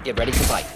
Get ready to bite.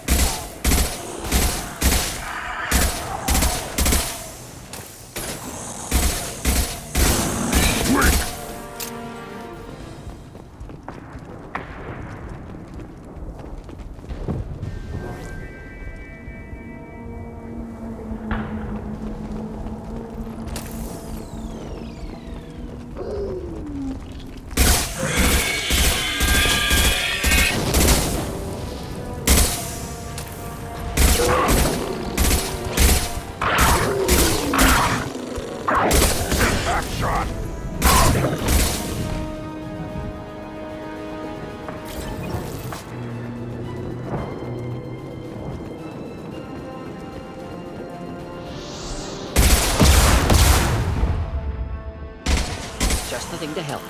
Just the thing to help.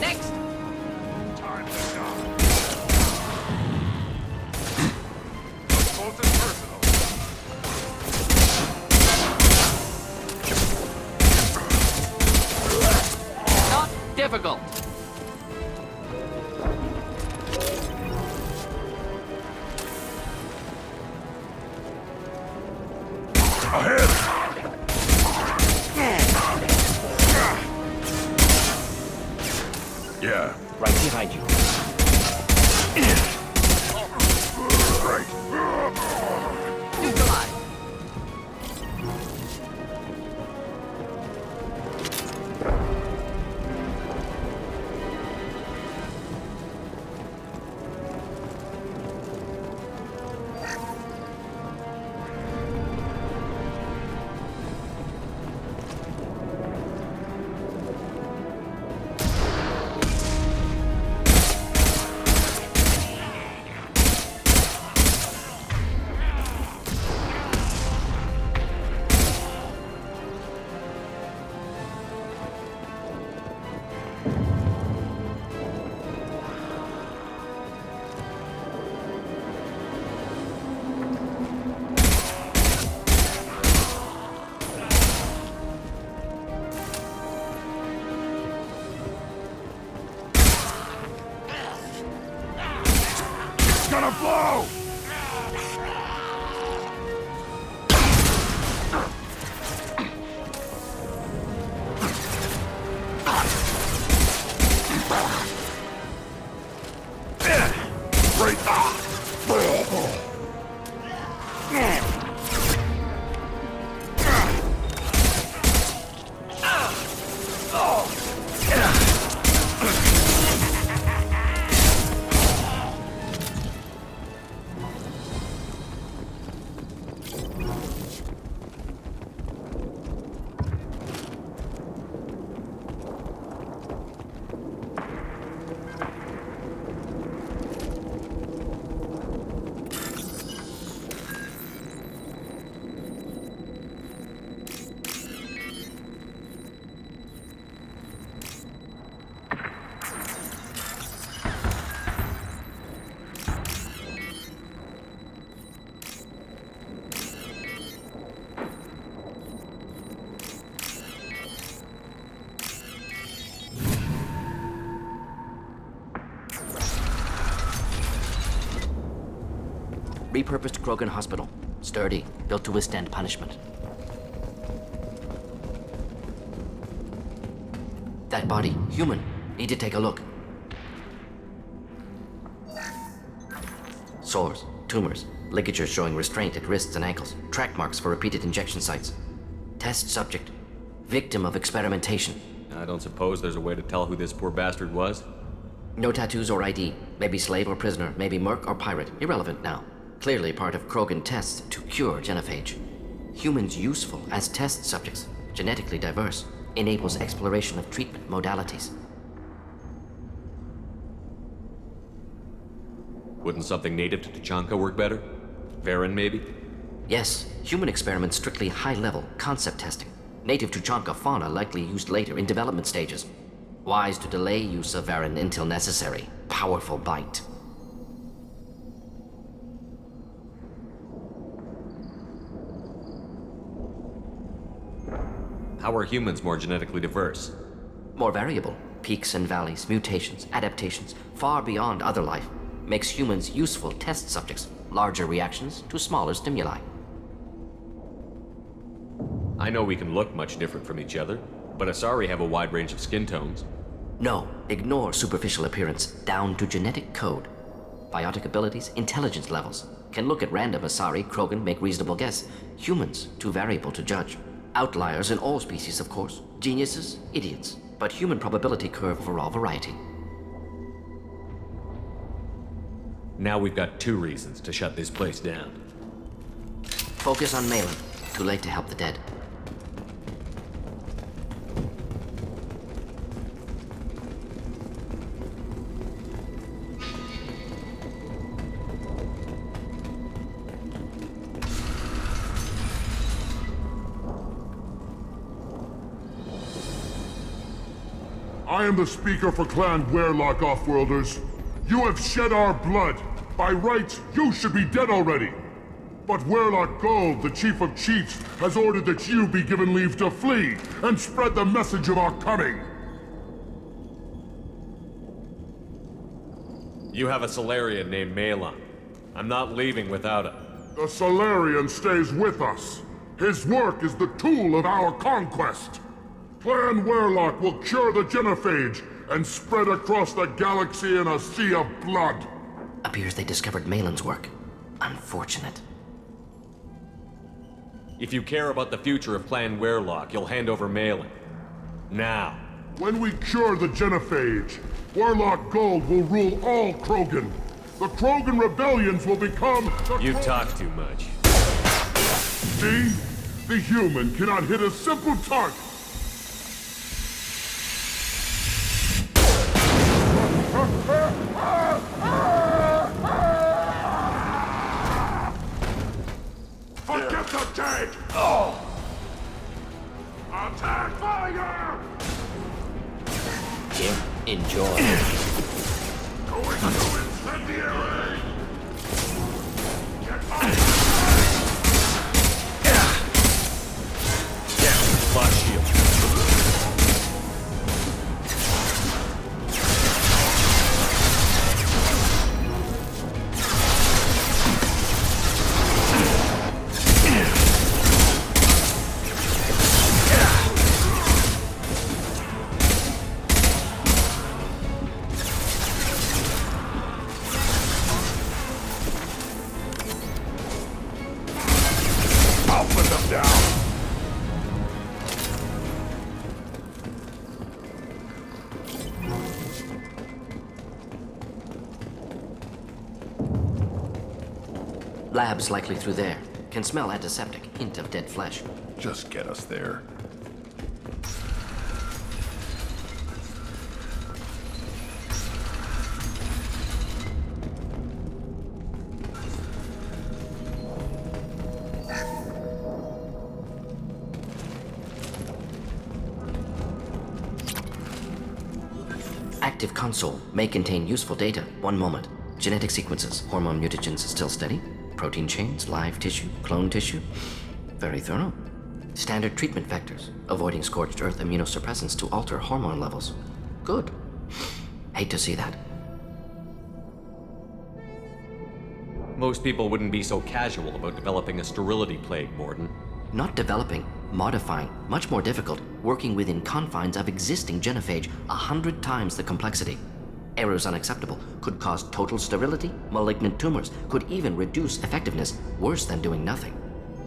Next! Time to die. Close and personal. Not difficult. Ahead! Yeah, Right behind you. right. Neutralize. It's gonna blow! Right. Repurposed Krogan Hospital. Sturdy, built to withstand punishment. That body, human. Need to take a look. Sores, tumors, ligatures showing restraint at wrists and ankles, track marks for repeated injection sites. Test subject. Victim of experimentation. I don't suppose there's a way to tell who this poor bastard was? No tattoos or ID. Maybe slave or prisoner, maybe merc or pirate. Irrelevant now. Clearly part of Krogan tests to cure genophage. Humans useful as test subjects, genetically diverse, enables exploration of treatment modalities. Wouldn't something native to Tuchanka work better? Varen, maybe? Yes, human experiments strictly high-level concept testing. Native Tuchanka fauna likely used later in development stages. Wise to delay use of Varen until necessary. Powerful bite. How are humans more genetically diverse? More variable. Peaks and valleys, mutations, adaptations, far beyond other life. Makes humans useful test subjects. Larger reactions to smaller stimuli. I know we can look much different from each other, but Asari have a wide range of skin tones. No, ignore superficial appearance, down to genetic code. Biotic abilities, intelligence levels. Can look at random Asari, Krogan, make reasonable guess. Humans, too variable to judge. Outliers in all species, of course. Geniuses, idiots. But human probability curve for all variety. Now we've got 2 reasons to shut this place down. Focus on Malin. Too late to help the dead. I am the speaker for Clan Werlock, Offworlders. You have shed our blood. By rights, you should be dead already. But Werlock Gold, the Chief of Chiefs, has ordered that you be given leave to flee and spread the message of our coming. You have a Solarian named Malon. I'm not leaving without him. The Solarian stays with us. His work is the tool of our conquest. Clan Werlock will cure the genophage and spread across the galaxy in a sea of blood. Appears they discovered Malin's work. Unfortunate. If you care about the future of Clan Werlock, you'll hand over Malon. Now. When we cure the genophage, Werlock Gold will rule all Krogan. The Krogan rebellions will become the You talk too much. See? The human cannot hit a simple target. Forget the dead! Oh! Attack fire! Here, enjoy. Going to incendiary! Get up! Flash shield. I'll put them down! Lab's likely through there. Can smell antiseptic, hint of dead flesh. Just get us there. Active console may contain useful data. One moment. Genetic sequences, hormone mutagens still steady. Protein chains, live tissue, clone tissue. Very thorough. Standard treatment vectors, avoiding scorched earth immunosuppressants to alter hormone levels. Good. Hate to see that. Most people wouldn't be so casual about developing a sterility plague, Mordin. Not developing, modifying, much more difficult, working within confines of existing genophage, 100 times the complexity. Errors unacceptable, could cause total sterility, malignant tumors, could even reduce effectiveness, worse than doing nothing.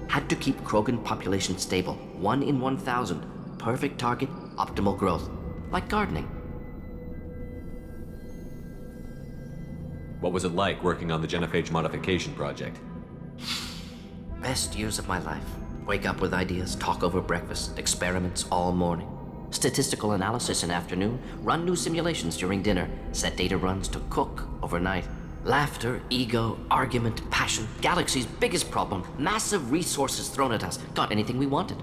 Had to keep Krogan population stable, 1 in 1,000, perfect target, optimal growth, like gardening. What was it like working on the genophage modification project? Best years of my life. Wake up with ideas, talk over breakfast, experiments all morning. Statistical analysis in afternoon, run new simulations during dinner, set data runs to cook overnight. Laughter, ego, argument, passion. Galaxy's biggest problem. Massive resources thrown at us. Got anything we wanted.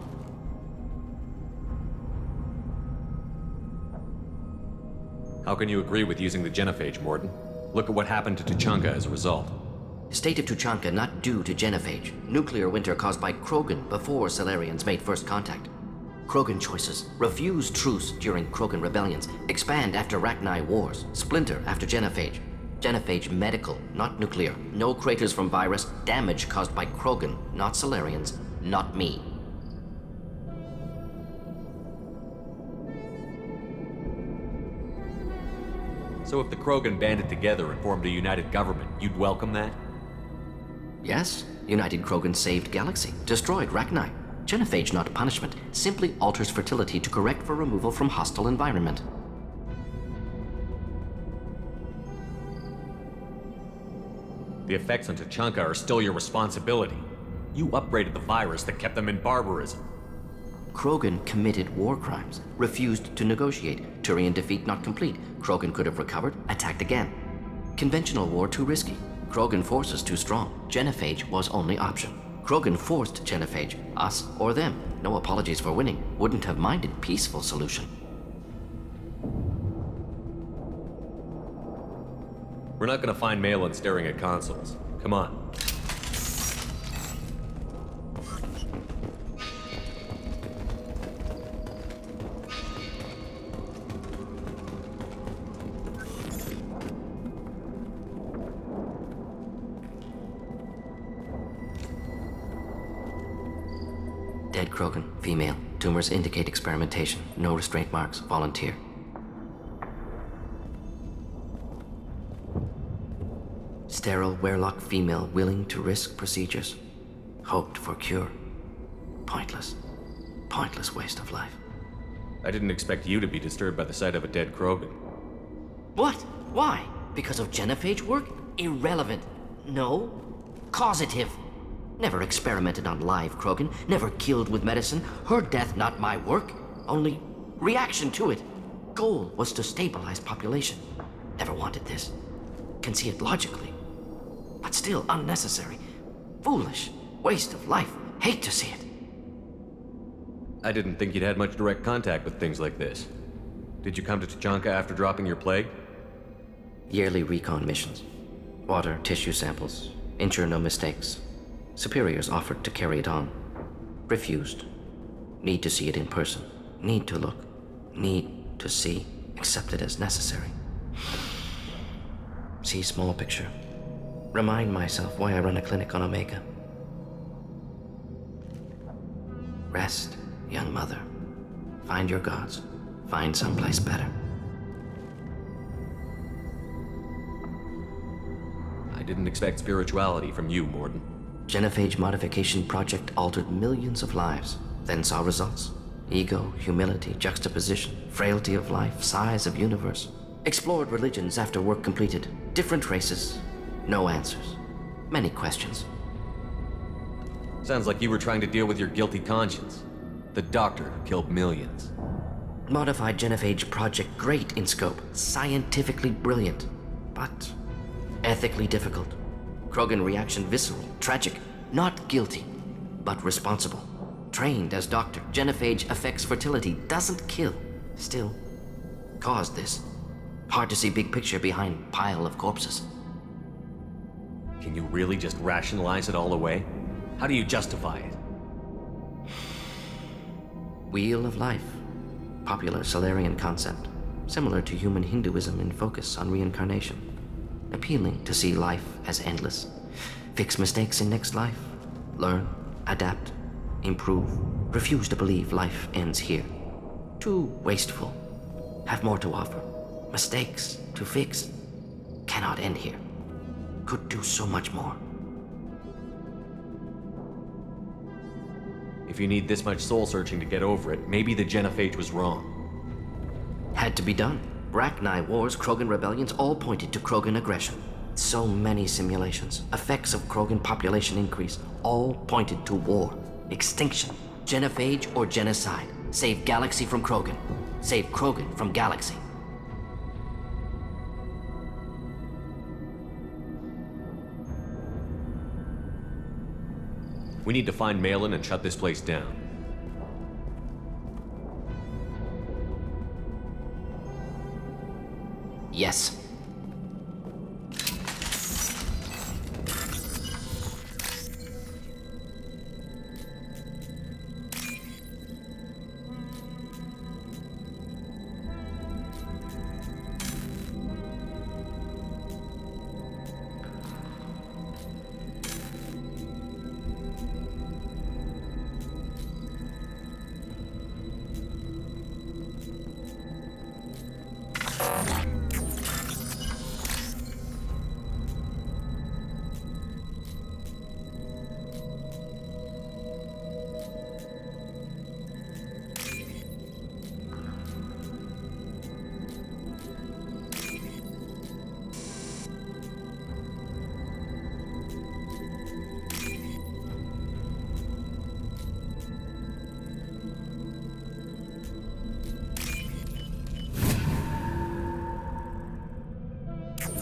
How can you agree with using the genophage, Mordin? Look at what happened to Tuchanka as a result. State of Tuchanka not due to genophage. Nuclear winter caused by Krogan before Salarians made first contact. Krogan choices. Refuse truce during Krogan rebellions. Expand after Rachni wars. Splinter after genophage. Genophage medical, not nuclear. No craters from virus. Damage caused by Krogan, not Salarians, not me. So if the Krogan banded together and formed a united government, you'd welcome that? Yes, United Krogan saved Galaxy, destroyed Rachni. Genophage, not punishment, simply alters fertility to correct for removal from hostile environment. The effects on Tuchanka are still your responsibility. You upgraded the virus that kept them in barbarism. Krogan committed war crimes, refused to negotiate. Turian defeat not complete. Krogan could have recovered, attacked again. Conventional war too risky. Krogan forces too strong. Genophage was only option. Krogan forced genophage, us or them. No apologies for winning. Wouldn't have minded peaceful solution. We're not gonna find Malin staring at consoles. Come on. Dead Krogan, female. Tumors indicate experimentation. No restraint marks. Volunteer. Sterile Werelock female willing to risk procedures. Hoped for cure. Pointless. Pointless waste of life. I didn't expect you to be disturbed by the sight of a dead Krogan. What? Why? Because of genophage work? Irrelevant. No. Causative. Never experimented on live Krogan. Never killed with medicine. Her death not my work. Only reaction to it. Goal was to stabilize population. Never wanted this. Can see it logically. But still unnecessary. Foolish. Waste of life. Hate to see it. I didn't think you'd had much direct contact with things like this. Did you come to Tuchanka after dropping your plague? Yearly recon missions. Water, tissue samples. Ensure no mistakes. Superiors offered to carry it on. Refused. Need to see it in person. Need to look. Need to see. Accepted as necessary. See small picture. Remind myself why I run a clinic on Omega. Rest, young mother. Find your gods. Find someplace better. I didn't expect spirituality from you, Mordin. Genophage modification project altered millions of lives, then saw results. Ego, humility, juxtaposition, frailty of life, size of universe. Explored religions after work completed. Different races. No answers. Many questions. Sounds like you were trying to deal with your guilty conscience. The doctor who killed millions. Modified genophage project great in scope. Scientifically brilliant. But ethically difficult. Krogan reaction visceral, tragic. Not guilty, but responsible. Trained as doctor. Genophage affects fertility, doesn't kill. Still, caused this. Hard to see big picture behind pile of corpses. Can you really just rationalize it all away? How do you justify it? Wheel of life. Popular Salarian concept. Similar to human Hinduism in focus on reincarnation. Appealing to see life as endless. Fix mistakes in next life. Learn, adapt, improve. Refuse to believe life ends here. Too wasteful. Have more to offer. Mistakes to fix. Cannot end here. Could do so much more. If you need this much soul searching to get over it, maybe the genophage was wrong. Had to be done. Rachni wars, Krogan rebellions, all pointed to Krogan aggression. So many simulations. Effects of Krogan population increase. All pointed to war. Extinction. Genophage or genocide. Save Galaxy from Krogan. Save Krogan from Galaxy. We need to find Malin and shut this place down. Yes.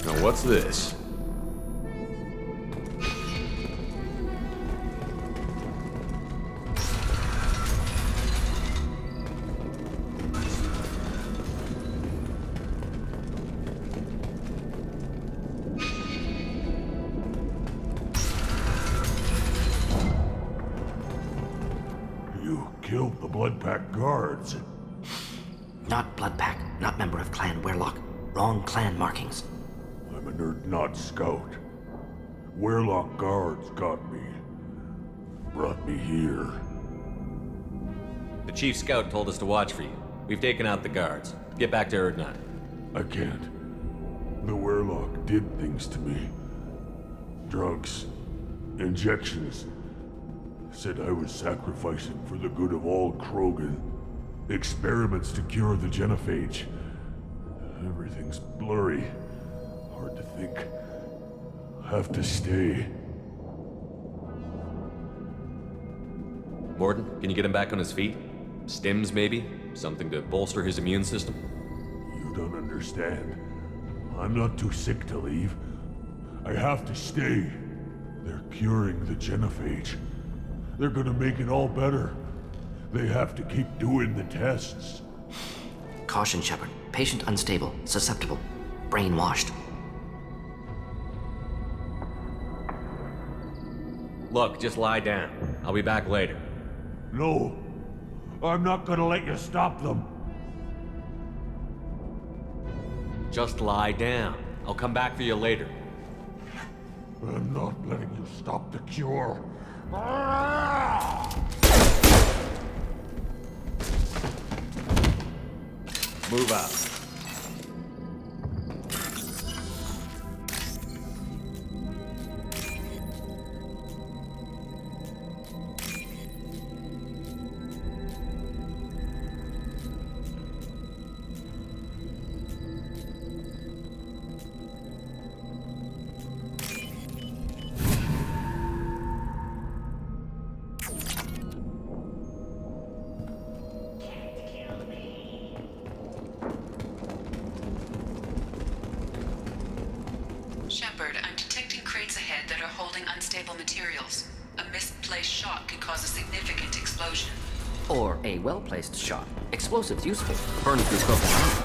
Now what's this? You killed the Blood Pack guards. Not Bloodpack, not member of Clan Werlock. Wrong clan markings. I'm a nerd, not scout. Werlock guards got me. Brought me here. The Chief Scout told us to watch for you. We've taken out the guards. Get back to Erdnot. I can't. The Werlock did things to me. Drugs. Injections. Said I was sacrificing for the good of all Krogan. Experiments to cure the genophage. Everything's blurry. Hard to think. Have to stay. Mordin, can you get him back on his feet? Stims, maybe? Something to bolster his immune system? You don't understand. I'm not too sick to leave. I have to stay. They're curing the genophage. They're gonna make it all better. They have to keep doing the tests. Caution, Shepard. Patient unstable, susceptible, brainwashed. Look, just lie down. I'll be back later. No. I'm not gonna let you stop them. Just lie down. I'll come back for you later. I'm not letting you stop the cure. Move out. Shepard, I'm detecting crates ahead that are holding unstable materials. A misplaced shot can cause a significant explosion. Or a well-placed shot. Explosives useful. Burn through broken armor.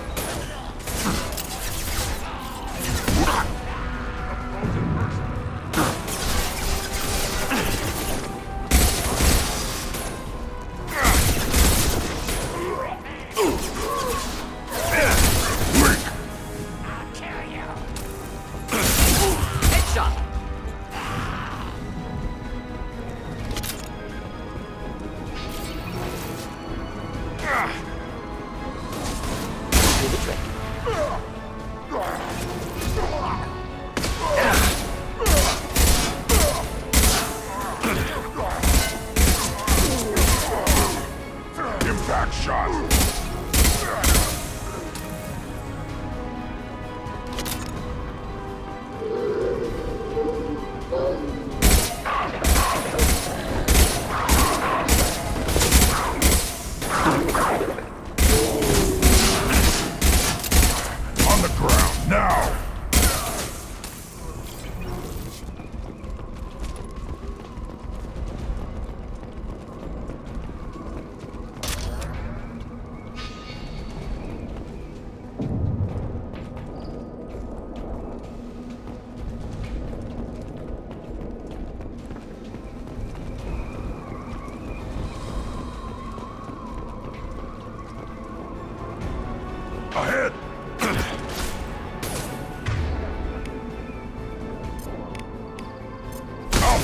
Headshot! Do the trick.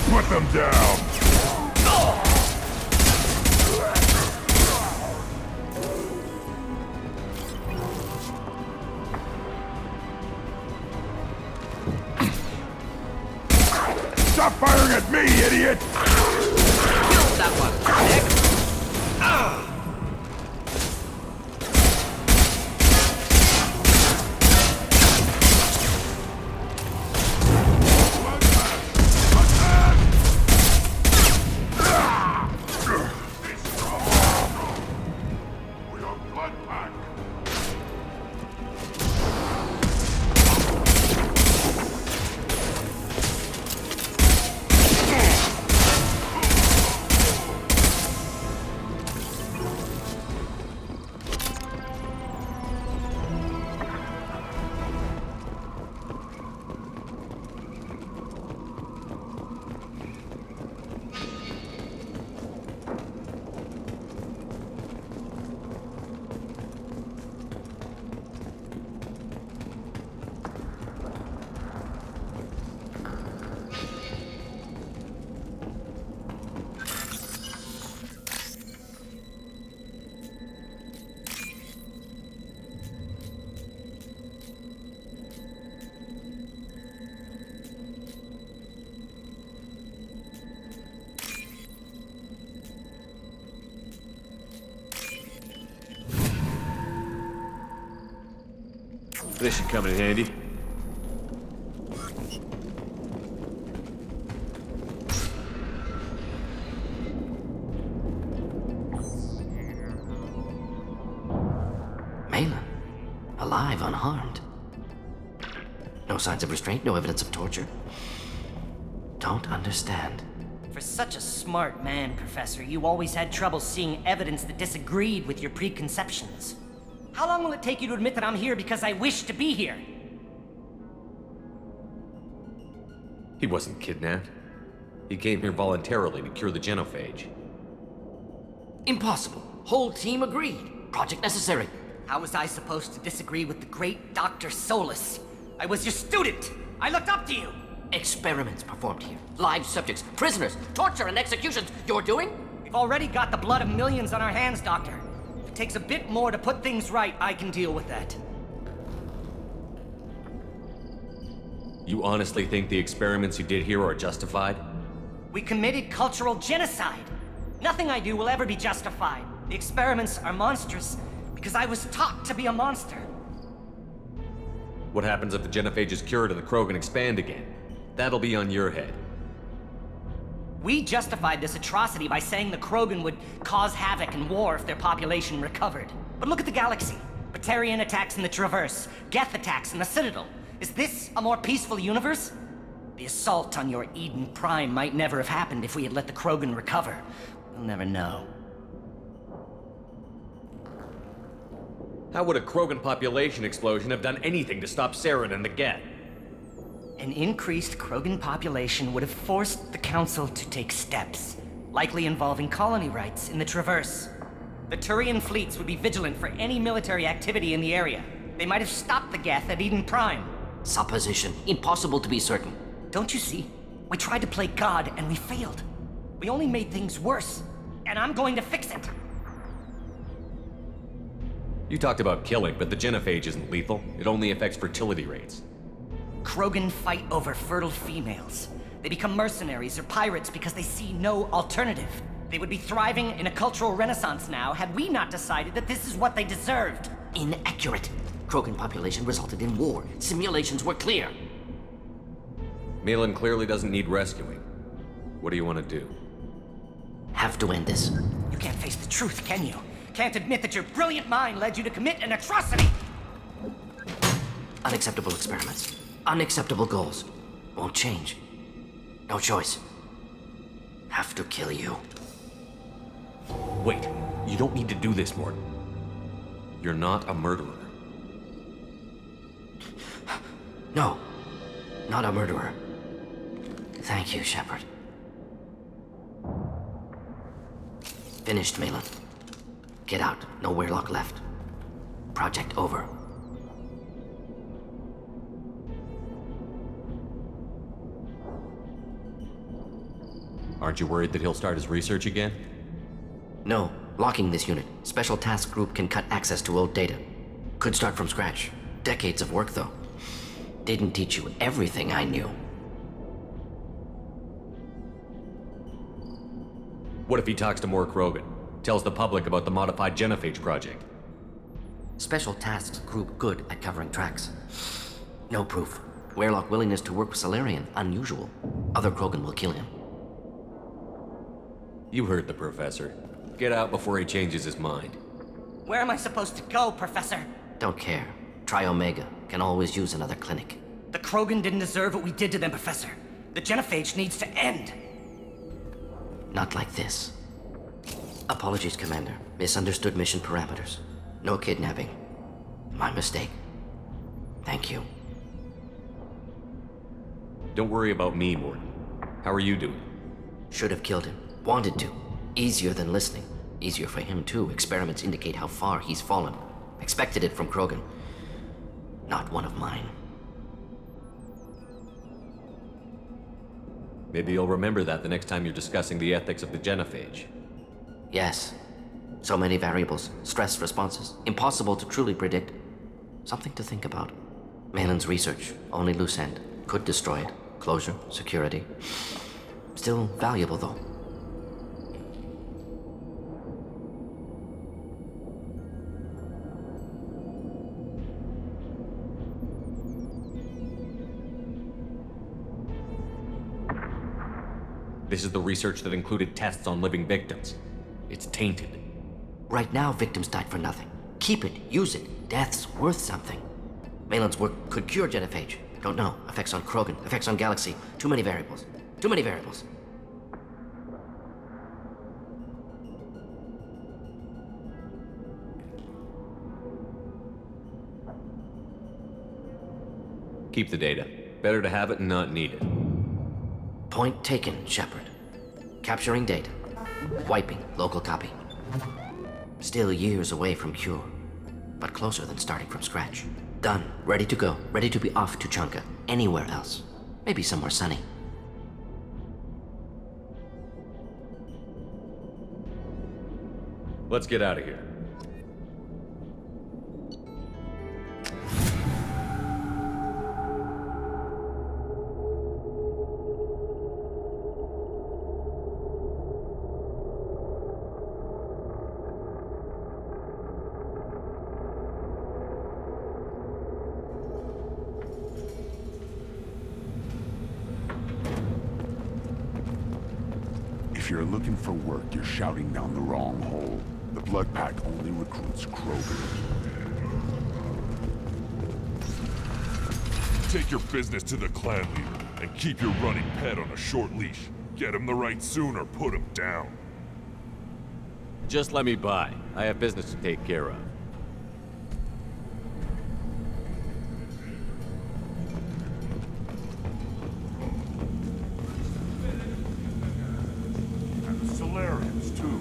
Put them down! Stop firing at me, idiot! Kill that one, Nick! This should come in handy. Malin, alive, unharmed. No signs of restraint, no evidence of torture. Don't understand. For such a smart man, Professor, you always had trouble seeing evidence that disagreed with your preconceptions. How long will it take you to admit that I'm here because I wish to be here? He wasn't kidnapped. He came here voluntarily to cure the genophage. Impossible. Whole team agreed. Project necessary. How was I supposed to disagree with the great Dr. Solus? I was your student! I looked up to you! Experiments performed here. Live subjects, prisoners, torture and executions. You're doing? We've already got the blood of millions on our hands, Doctor. If it takes a bit more to put things right, I can deal with that. You honestly think the experiments you did here are justified? We committed cultural genocide. Nothing I do will ever be justified. The experiments are monstrous because I was taught to be a monster. What happens if the genophage is cured and the Krogan expand again? That'll be on your head. We justified this atrocity by saying the Krogan would cause havoc and war if their population recovered. But look at the galaxy. Batarian attacks in the Traverse, Geth attacks in the Citadel. Is this a more peaceful universe? The assault on your Eden Prime might never have happened if we had let the Krogan recover. We'll never know. How would a Krogan population explosion have done anything to stop Saren and the Geth? An increased Krogan population would have forced the Council to take steps, likely involving colony rights in the Traverse. The Turian fleets would be vigilant for any military activity in the area. They might have stopped the Geth at Eden Prime. Supposition. Impossible to be certain. Don't you see? We tried to play God and we failed. We only made things worse, and I'm going to fix it. You talked about killing, but the genophage isn't lethal. It only affects fertility rates. Krogan fight over fertile females. They become mercenaries or pirates because they see no alternative. They would be thriving in a cultural renaissance now had we not decided that this is what they deserved. Inaccurate. Krogan population resulted in war. Simulations were clear. Malin clearly doesn't need rescuing. What do you want to do? Have to end this. You can't face the truth, can you? Can't admit that your brilliant mind led you to commit an atrocity! Unacceptable experiments. Unacceptable goals. Won't change. No choice. Have to kill you. Wait, you don't need to do this, Morton. You're not a murderer. No. Not a murderer. Thank you, Shepard. Finished, Malin. Get out. No Weyrloc left. Project over. Aren't you worried that he'll start his research again? No, locking this unit. Special Task Group can cut access to old data. Could start from scratch. Decades of work, though. Didn't teach you everything I knew. What if he talks to more Krogan? Tells the public about the modified genophage project? Special Tasks Group good at covering tracks. No proof. Weyrloc willingness to work with Salarian, unusual. Other Krogan will kill him. You heard the professor. Get out before he changes his mind. Where am I supposed to go, Professor? Don't care. Try Omega. Can always use another clinic. The Krogan didn't deserve what we did to them, Professor. The genophage needs to end. Not like this. Apologies, Commander. Misunderstood mission parameters. No kidnapping. My mistake. Thank you. Don't worry about me, Mordin. How are you doing? Should have killed him. Wanted to. Easier than listening. Easier for him, too. Experiments indicate how far he's fallen. Expected it from Krogan. Not one of mine. Maybe you'll remember that the next time you're discussing the ethics of the genophage. Yes. So many variables. Stress responses. Impossible to truly predict. Something to think about. Malin's research. Only loose end. Could destroy it. Closure. Security. Still valuable, though. This is the research that included tests on living victims. It's tainted. Right now, victims died for nothing. Keep it. Use it. Death's worth something. Malin's work could cure genophage. Don't know. Effects on Krogan. Effects on Galaxy. Too many variables. Too many variables. Keep the data. Better to have it and not need it. Point taken, Shepard. Capturing data. Wiping local copy. Still years away from cure, but closer than starting from scratch. Done. Ready to go. Ready to be off to Chunka. Anywhere else. Maybe somewhere sunny. Let's get out of here. If you're looking for work, you're shouting down the wrong hole. The Blood Pack only recruits Krogan. Take your business to the clan leader, and keep your running pet on a short leash. Get him the right soon or put him down. Just let me by. I have business to take care of. And the Solarians, too.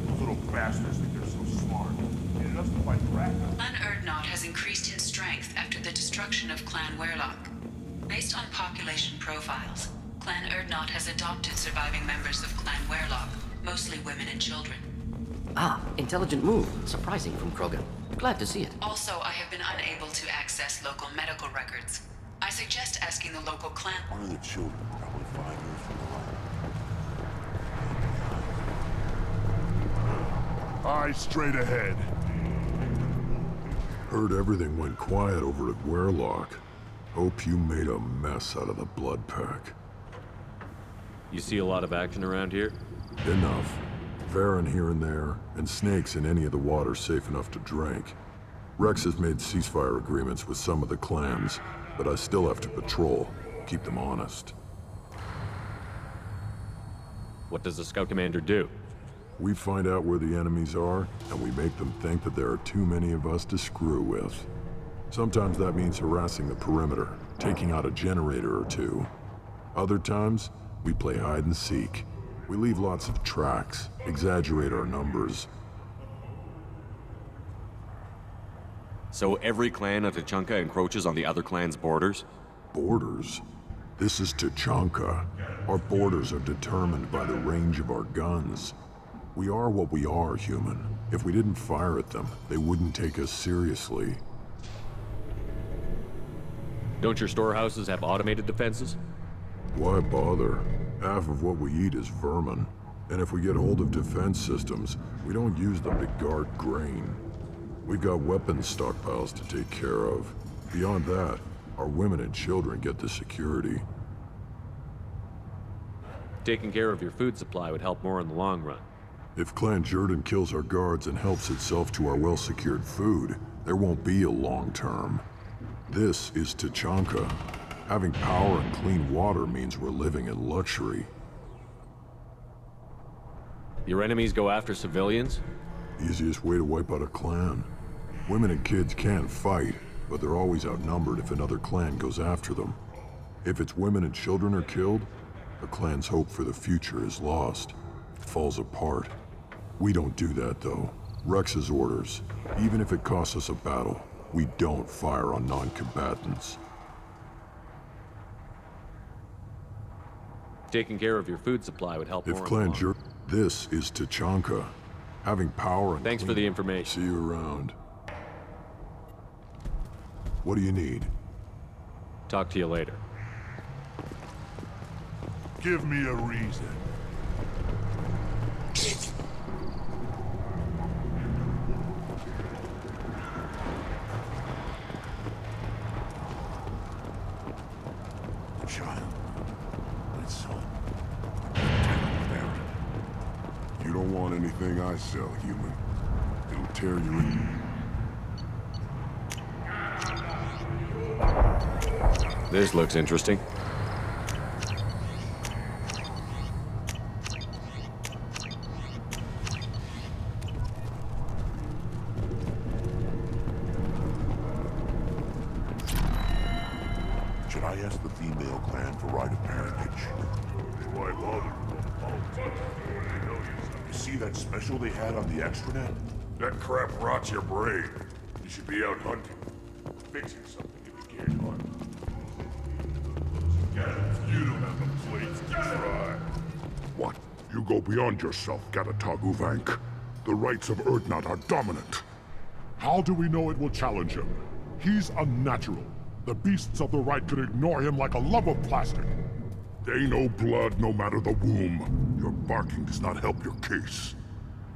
Those little bastards think they're so smart. Needed us to fight Ragnar. Clan Urdnot has increased in strength after the destruction of Clan Weyrloc. Based on population profiles, Clan Urdnot has adopted surviving members of Clan Weyrloc, mostly women and children. Ah, intelligent move. Surprising from Krogan. Glad to see it. Also, I have been unable to access local medical records. I suggest asking the local clan. One of the children, probably 5 years from the line. Eyes straight ahead. Heard everything went quiet over at Weyrloc. Hope you made a mess out of the Blood Pack. You see a lot of action around here? Enough. Varen here and there, and snakes in any of the water safe enough to drink. Rex has made ceasefire agreements with some of the clans, but I still have to patrol, keep them honest. What does the Scout Commander do? We find out where the enemies are, and we make them think that there are too many of us to screw with. Sometimes that means harassing the perimeter, taking out a generator or two. Other times, we play hide and seek. We leave lots of tracks, exaggerate our numbers. So every clan of Tuchanka encroaches on the other clan's borders? Borders? This is Tachanka. Our borders are determined by the range of our guns. We are what we are, human. If we didn't fire at them, they wouldn't take us seriously. Don't your storehouses have automated defenses? Why bother? Half of what we eat is vermin. And if we get hold of defense systems, we don't use them to guard grain. We've got weapons stockpiles to take care of. Beyond that, our women and children get the security. Taking care of your food supply would help more in the long run. If Clan Jordan kills our guards and helps itself to our well-secured food, there won't be a long term. This is Tachanka. Having power and clean water means we're living in luxury. Your enemies go after civilians? Easiest way to wipe out a clan. Women and kids can fight, but they're always outnumbered if another clan goes after them. If its women and children are killed, the clan's hope for the future is lost. It falls apart. We don't do that, though. Rex's orders. Even if it costs us a battle, we don't fire on non-combatants. Taking care of your food supply would help more If in the Clan long run. This is Tachanka. Having power and Thanks for the information. See you around. What do you need? Talk to you later. Give me a reason. Child, my son. You don't want anything I sell, human. It'll tear you in. This looks interesting. Should I ask the female clan for rite of parentage? Why bother? You see that special they had on the extranet? That crap rots your brain. You should be out hunting. Fixing something if you can't hunt. You don't have the plates to try. What? You go beyond yourself, Gatatog Uvank. The rights of Urdnot are dominant. How do we know it will challenge him? He's unnatural. The beasts of the right could ignore him like a lump of plastic. They know blood no matter the womb. Your barking does not help your case.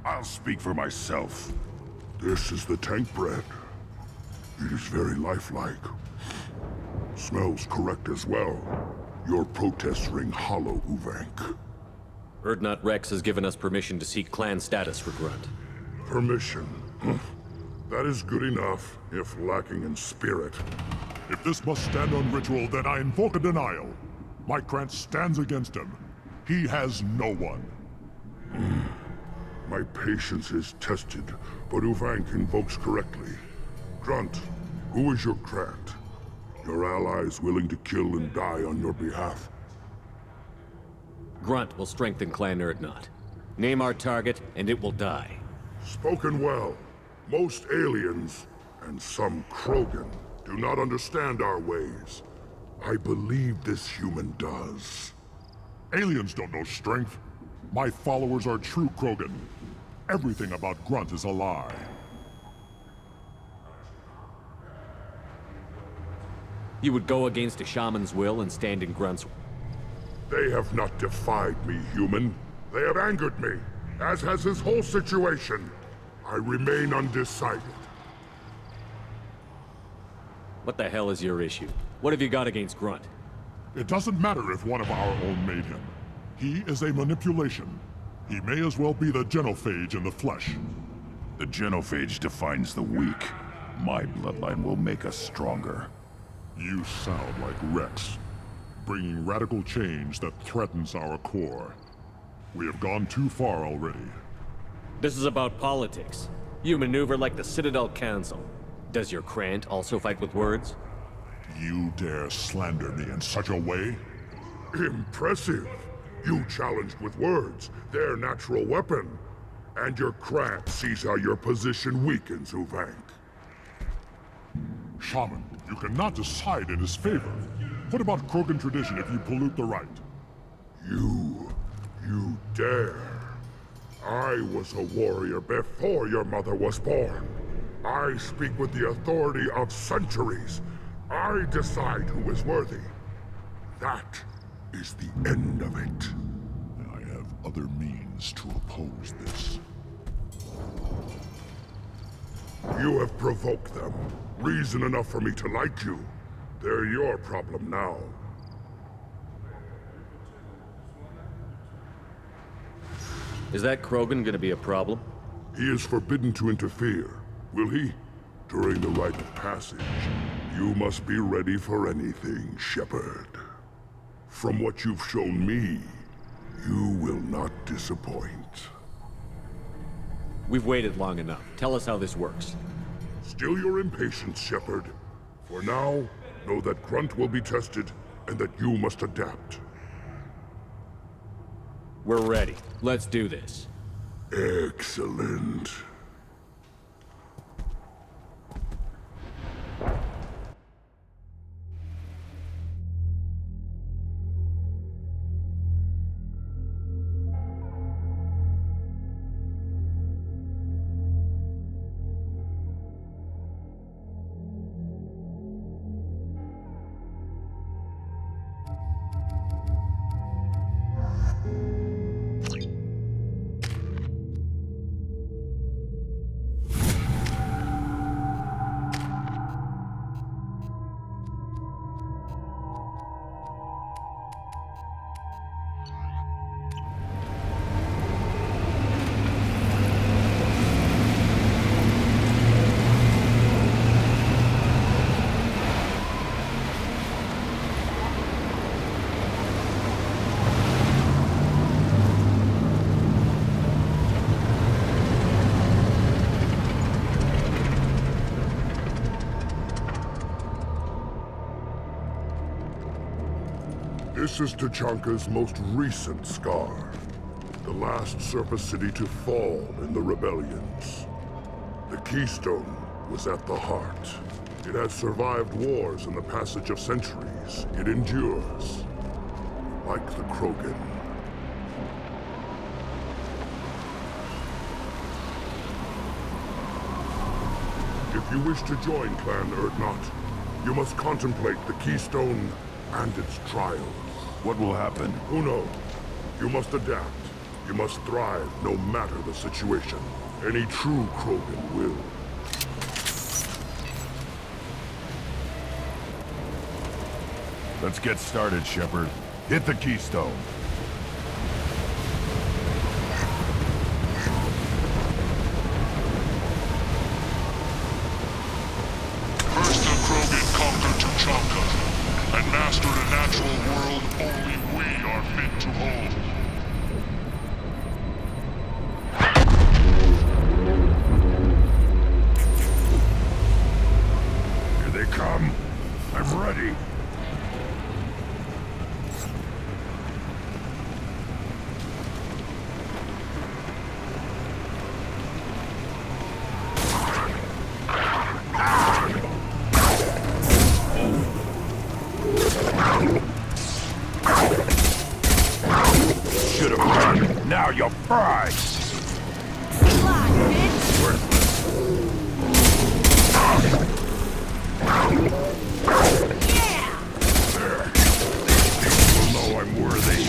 I'll speak for myself. This is the tank bread. It is very lifelike. Smells correct as well. Your protests ring hollow, Uvank. Urdnot Rex has given us permission to seek clan status for Grunt. Permission. That is good enough, if lacking in spirit. If this must stand on ritual, then I invoke a denial. My Krantz stands against him. He has no one. My patience is tested, but Uvank invokes correctly. Grunt, who is your Krant? Your allies willing to kill and die on your behalf? Grunt will strengthen Clan Urdnot. Name our target, and it will die. Spoken well. Most aliens, and some Krogan, do not understand our ways. I believe this human does. Aliens don't know strength. My followers are true Krogan. Everything about Grunt is a lie. You would go against a shaman's will and stand in Grunt's... They have not defied me, human. They have angered me, as has his whole situation. I remain undecided. What the hell is your issue? What have you got against Grunt? It doesn't matter if one of our own made him. He is a manipulation. He may as well be the genophage in the flesh. The genophage defines the weak. My bloodline will make us stronger. You sound like Rex, bringing radical change that threatens our core. We have gone too far already. This is about politics. You maneuver like the Citadel Council. Does your Krant also fight with words? You dare slander me in such a way? Impressive. You challenged with words, their natural weapon. And your Krant sees how your position weakens, Uvank. Shaman, you cannot decide in his favor. What about Krogan tradition if you pollute the rite? You dare. I was a warrior before your mother was born. I speak with the authority of centuries. I decide who is worthy. That is the end of it. I have other means to oppose this. You have provoked them. Reason enough for me to like you. They're your problem now. Is that Krogan gonna be a problem? He is forbidden to interfere. Will he? During the rite of passage, you must be ready for anything, Shepard. From what you've shown me, you will not disappoint. We've waited long enough. Tell us how this works. Still your impatience, Shepard. For now, know that Grunt will be tested, and that you must adapt. We're ready. Let's do this. Excellent. This is Tachanka's most recent scar. The last surface city to fall in the rebellions. The Keystone was at the heart. It has survived wars and the passage of centuries. It endures. Like the Krogan. If you wish to join Clan Urdnot, you must contemplate the Keystone and its trials. What will happen? Who knows? You must adapt. You must thrive no matter the situation. Any true Krogan will. Let's get started, Shepard. Hit the Keystone. First the Krogan conquered Tuchanka, and mastered a natural world only we are fit to hold. Here they come. I'm ready. Should have run. Now you're fried. Worthless. There. They will know I'm worthy.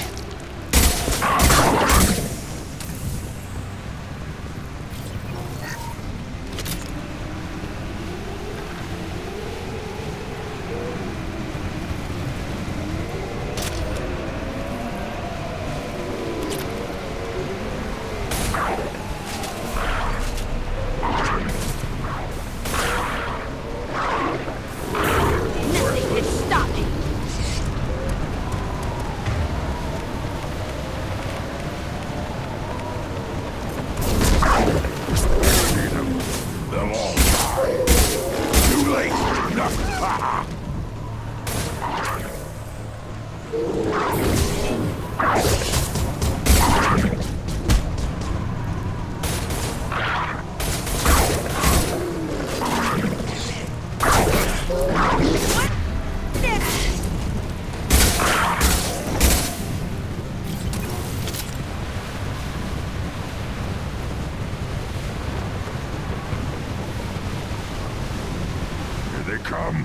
come.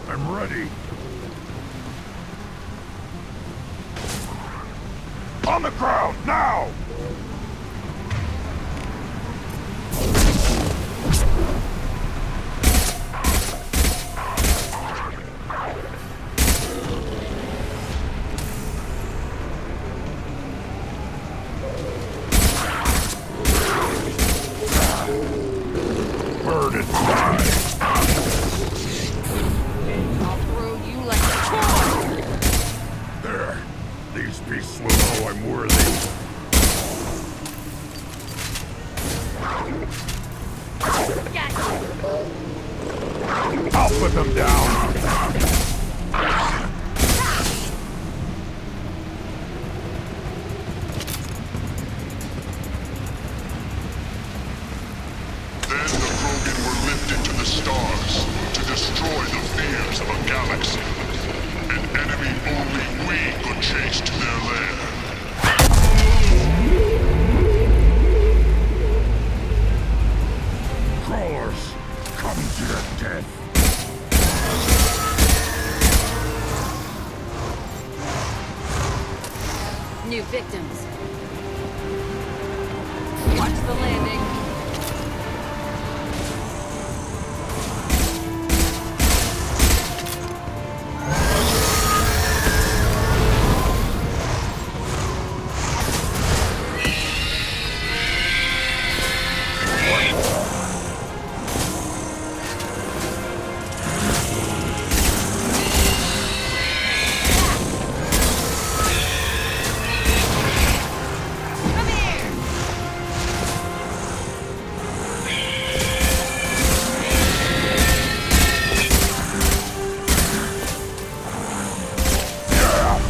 I'm ready. On the ground, now! Burn and die! I'll throw you like a toy! There. These beasts will know I'm worthy. I'll put them down! Then the Krogan were lifted to the stars to destroy the fears of a galaxy. An enemy only we could chase to their lair. Crawlers, come to your death. New victims. Watch the landing.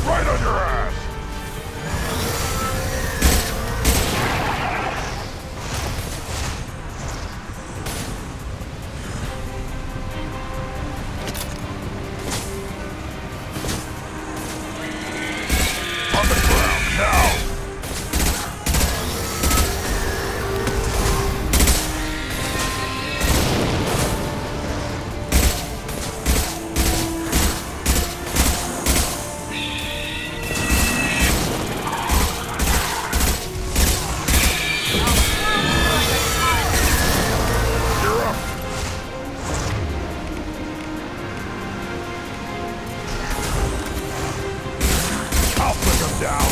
Right on your ass! On the ground, now! You're up! I'll put them down!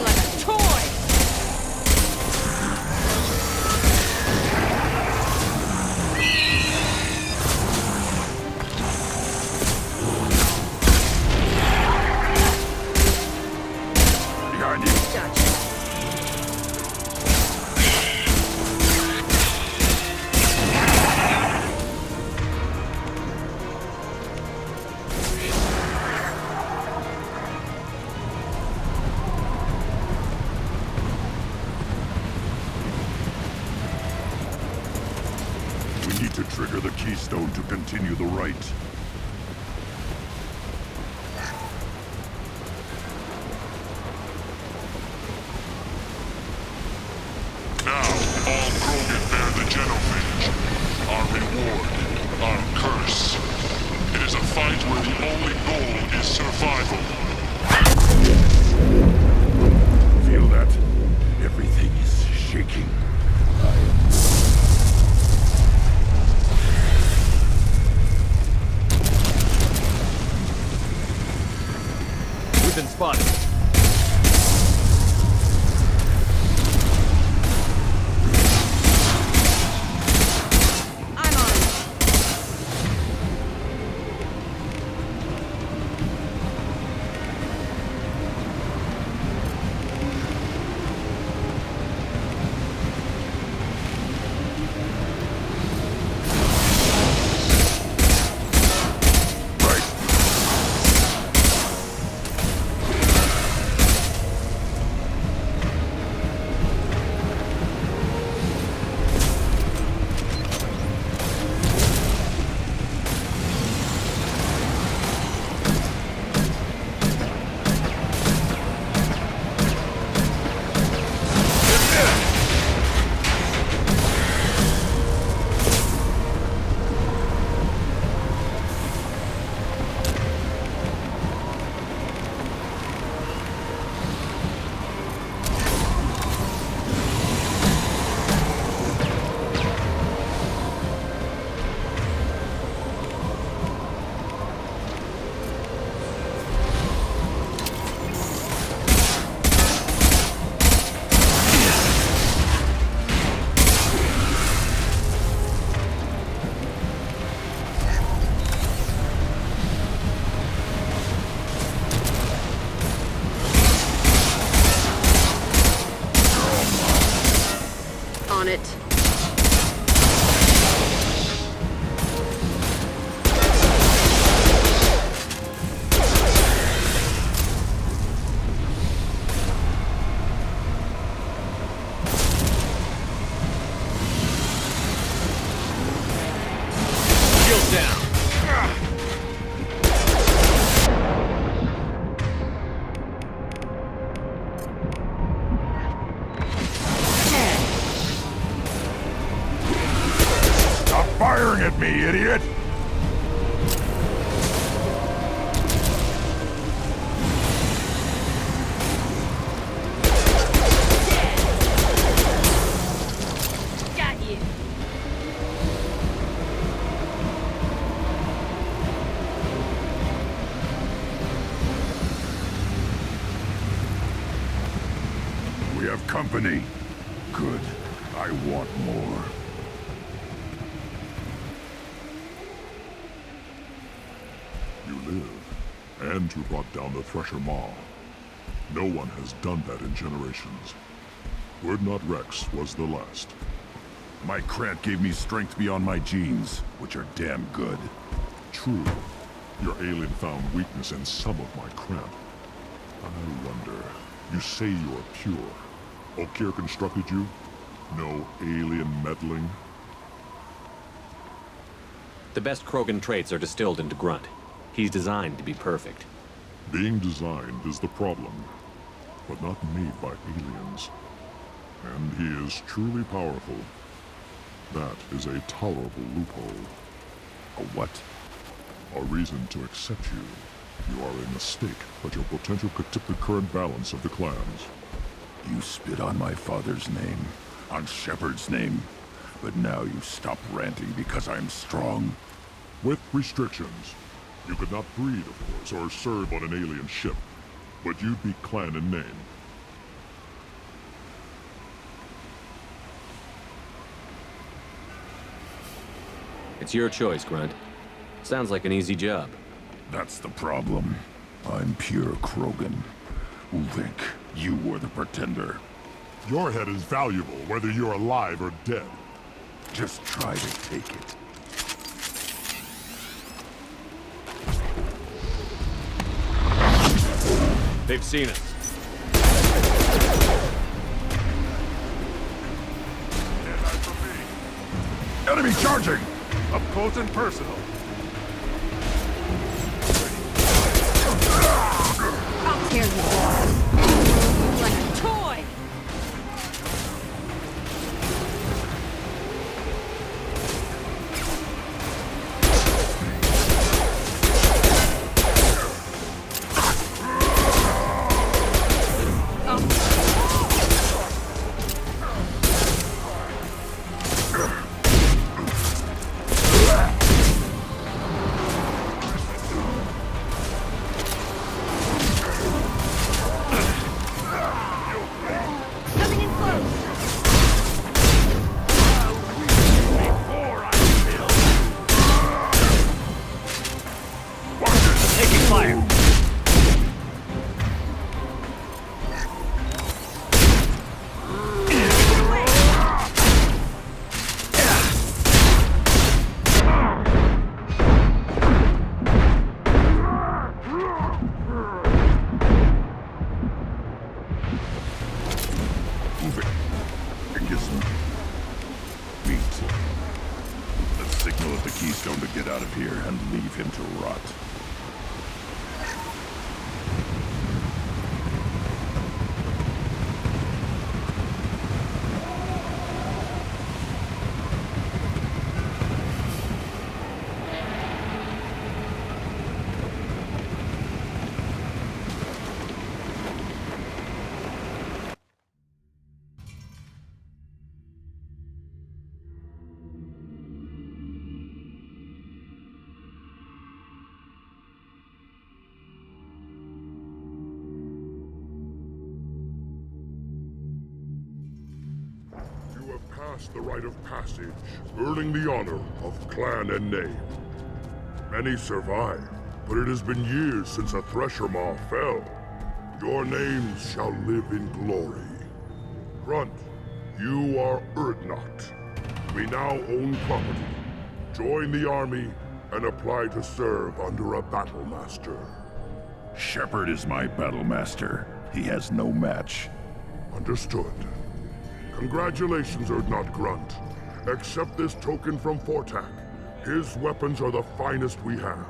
Like a toy! Behind you! Gotcha. We need to trigger the keystone to continue the rite. Now, all Krogan bear the genophage. Our reward, our curse. It is a fight where the only goal is survival. Feel that? Everything is shaking. We've been spotted. I'm on it. Right. company. Good. I want more. You live, and you brought down the Thresher Maw. No one has done that in generations. Urdnot Rex was the last. My Krant gave me strength beyond my genes, which are damn good. True. Your alien found weakness in some of my Krant. I wonder, you say you are pure. Okeer constructed you? No alien meddling? The best Krogan traits are distilled into Grunt. He's designed to be perfect. Being designed is the problem, but not made by aliens. And he is truly powerful. That is a tolerable loophole. A what? A reason to accept you. You are a mistake, but your potential could tip the current balance of the clans. You spit on my father's name, on Shepard's name, but now you stop ranting because I'm strong. With restrictions. You could not breed, of course, or serve on an alien ship, but you'd be clan in name. It's your choice, Grunt. Sounds like an easy job. That's the problem. I'm pure Krogan. Ulvik, you were the pretender. Your head is valuable, whether you're alive or dead. Just try to take it. They've seen us. Enemy charging! Up close and personal. I'll tear you like a toy! Keystone to get out of here and leave him to rot. The rite of passage, earning the honor of clan and name. Many survive, but it has been years since a Thresher Maw fell. Your names shall live in glory. Grunt, you are Urdnot. We now own property. Join the army and apply to serve under a battle master. Shepard is my battle master. He has no match. Understood. Congratulations, Urdnot Grunt. Accept this token from Fortak. His weapons are the finest we have.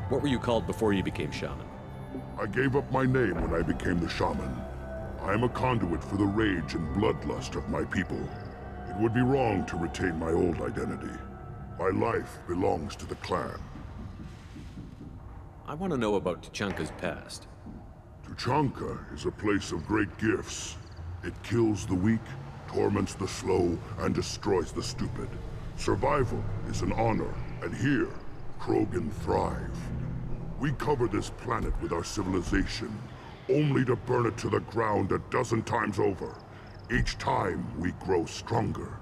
What were you called before you became shaman? I gave up my name when I became the shaman. I am a conduit for the rage and bloodlust of my people. It would be wrong to retain my old identity. My life belongs to the clan. I want to know about Tuchanka's past. Tuchanka is a place of great gifts. It kills the weak, torments the slow, and destroys the stupid. Survival is an honor, and here, Krogan thrive. We cover this planet with our civilization, only to burn it to the ground a dozen times over. Each time, we grow stronger.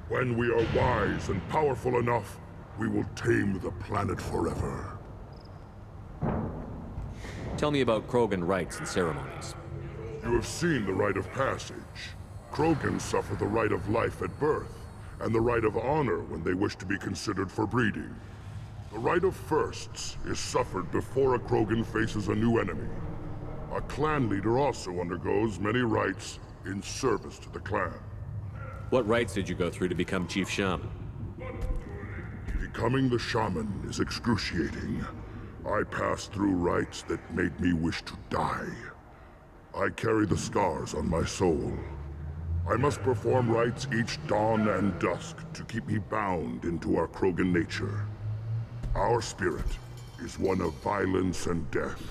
When we are wise and powerful enough, we will tame the planet forever. Tell me about Krogan rites and ceremonies. You have seen the rite of passage. Krogan suffer the rite of life at birth, and the rite of honor when they wish to be considered for breeding. The rite of firsts is suffered before a Krogan faces a new enemy. A clan leader also undergoes many rites in service to the clan. What rites did you go through to become Chief Shaman? Becoming the shaman is excruciating. I passed through rites that made me wish to die. I carry the scars on my soul. I must perform rites each dawn and dusk to keep me bound into our Krogan nature. Our spirit is one of violence and death.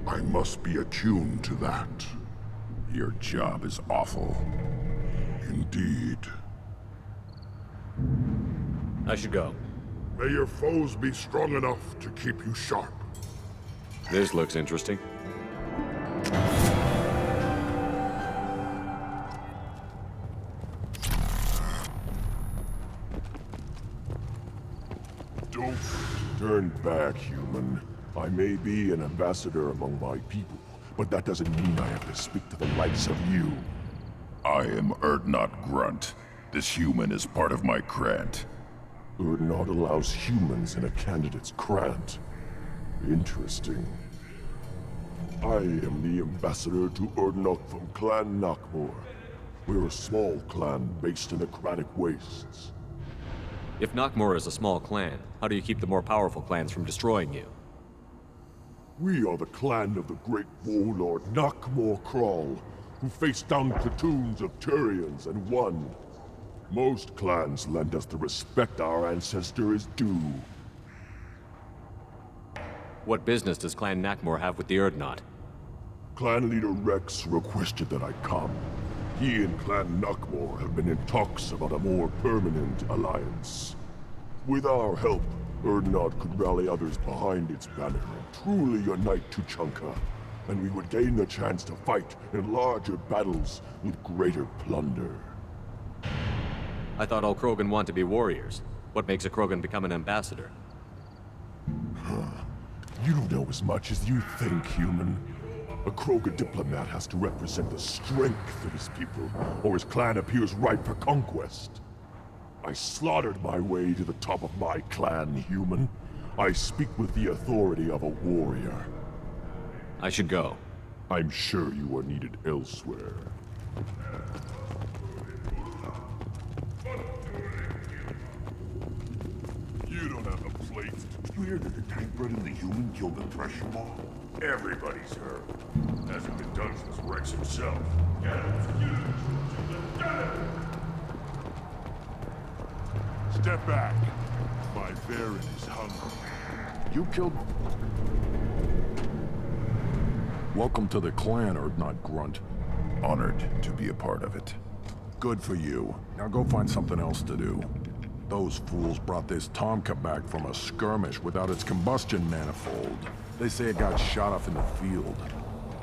I must be attuned to that. Your job is awful. Indeed. I should go. May your foes be strong enough to keep you sharp. This looks interesting. Don't Turn back, human. I may be an ambassador among my people, but that doesn't mean I have to speak to the likes of you. I am Urdnot Grunt. This human is part of my Krant. Urdnot allows humans in a candidate's Krant. Interesting. I am the ambassador to Urdnot from Clan Nakmor. We're a small clan based in the Kratic Wastes. If Nakmor is a small clan, how do you keep the more powerful clans from destroying you? We are the clan of the great warlord Nakmor Kral, who faced down platoons of Turians and won. Most clans lend us the respect our ancestor is due. What business does Clan Nakmor have with the Urdnot? Clan leader Rex requested that I come. He and Clan Nakmor have been in talks about a more permanent alliance. With our help, Urdnot could rally others behind its banner and truly unite Tuchanka, and we would gain the chance to fight in larger battles with greater plunder. I thought all Krogan want to be warriors. What makes a Krogan become an ambassador? You don't know as much as you think, human. A Krogan diplomat has to represent the strength of his people, or his clan appears ripe for conquest. I slaughtered my way to the top of my clan, human. I speak with the authority of a warrior. I should go. I'm sure you are needed elsewhere. You don't have a plate. Did you hear that the tank bred and the human killed the Thresher Maw? Everybody's heard. Hasn't been done since Rex himself. Step back. My Baron is hungry. You killed... Welcome to the clan, Urdnot Grunt. Honored to be a part of it. Good for you. Now go find something else to do. Those fools brought this Tomka back from a skirmish without its combustion manifold. They say it got shot off in the field.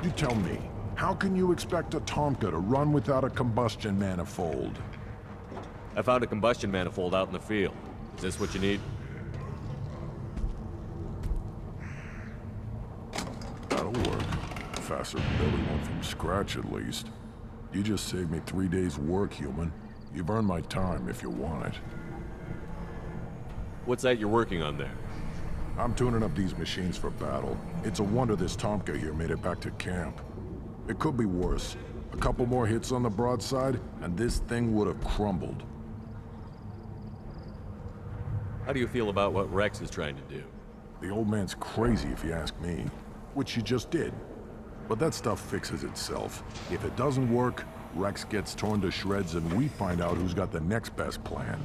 You tell me, how can you expect a Tomka to run without a combustion manifold? I found a combustion manifold out in the field. Is this what you need? That'll work. Faster than building one from scratch, at least. You just saved me 3 days' work, human. You've earned my time if you want it. What's that you're working on there? I'm tuning up these machines for battle. It's a wonder this Tomka here made it back to camp. It could be worse. A couple more hits on the broadside, and this thing would have crumbled. How do you feel about what Rex is trying to do? The old man's crazy if you ask me. Which he just did. But that stuff fixes itself. If it doesn't work, Rex gets torn to shreds and we find out who's got the next best plan.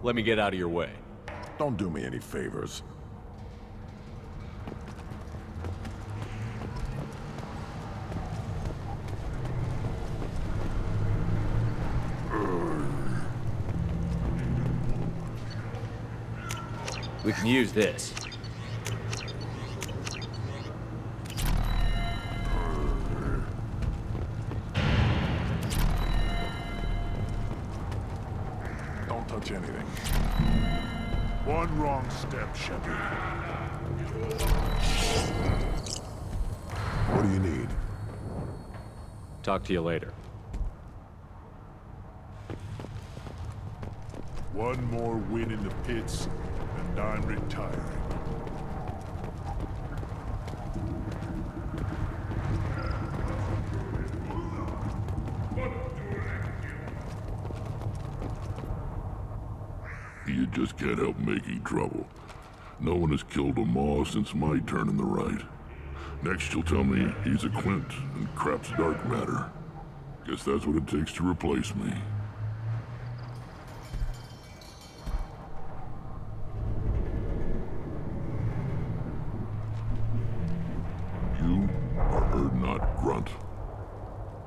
Let me get out of your way. Don't do me any favors. We can use this. don't touch anything. One wrong step, Shepard. What do you need? Talk to you later. One more win in the pits, and I'm retiring. You just can't help making trouble. No one has killed a Maw since my turn in the right. Next you'll tell me he's a Quint and crap's dark matter. Guess that's what it takes to replace me. You are Urdnot Grunt.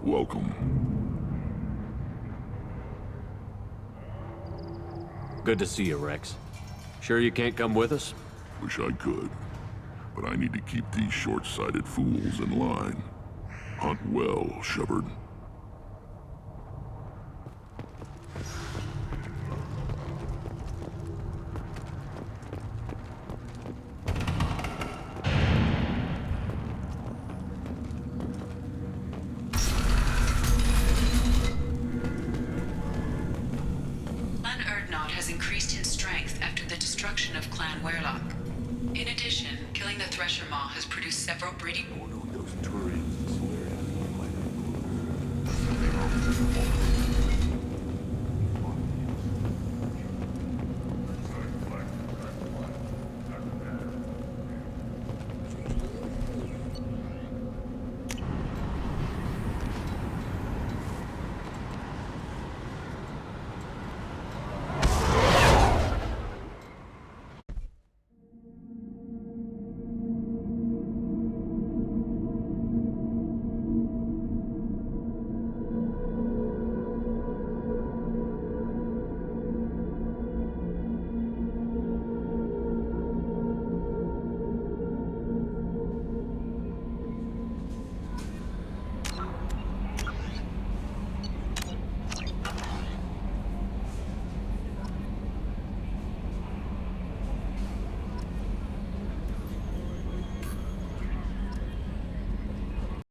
Welcome. Good to see you, Rex. Sure you can't come with us? Wish I could. But I need to keep these short-sighted fools in line. Hunt well, Shepard. Clan Urdnot has increased in strength after the destruction of Clan Werlock. In addition, killing the Thresher Maw has produced several breeding... Those Turians, Solarians,